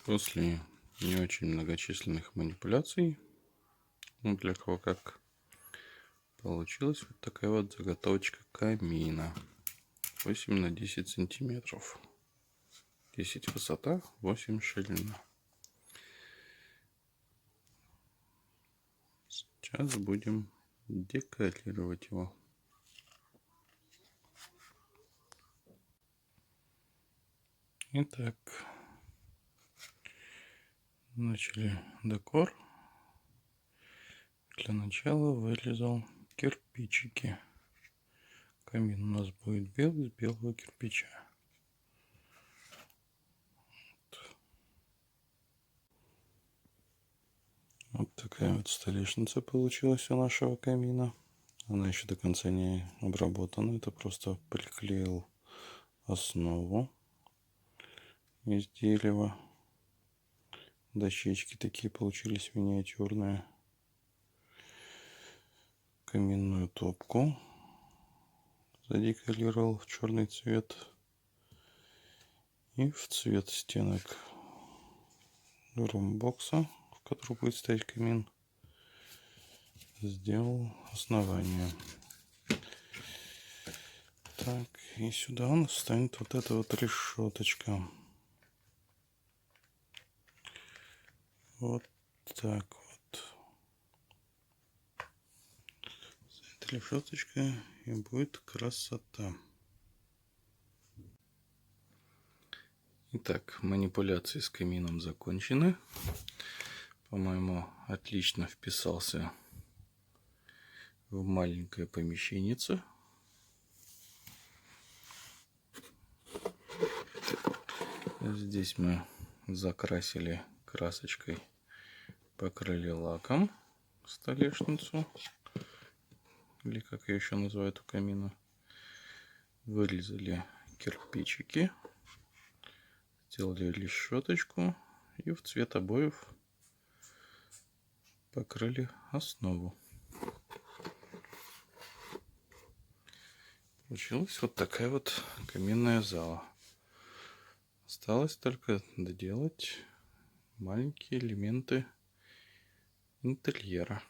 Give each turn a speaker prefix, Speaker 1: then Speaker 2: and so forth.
Speaker 1: После не очень многочисленных манипуляций, для кого как, получилась вот такая вот заготовочка камина. 8 на 10 сантиметров. 10 высота, 8 ширина. Сейчас будем декорировать его. Итак, начали декор. Для начала вырезал кирпичики. Камин у нас будет белый, из белого кирпича. Вот такая вот столешница получилась у нашего камина. Она еще до конца не обработана. Это просто приклеил основу из дерева. Дощечки такие получились миниатюрные. Каминную топку задекорировал в черный цвет. И в цвет стенок румбокса, в который будет стоять камин, сделал основание. Так, и сюда у нас станет вот эта вот решеточка. Вот так вот. С этой решеточкой и будет красота. Итак, манипуляции с камином закончены. По-моему, отлично вписался в маленькое помещенце. Здесь мы закрасили красочкой, покрыли лаком столешницу, или как ее еще называют у камина. Вырезали кирпичики, сделали решеточку и в цвет обоев покрыли основу. Получилась вот такая вот каминная зала. Осталось только доделать маленькие элементы интерьера.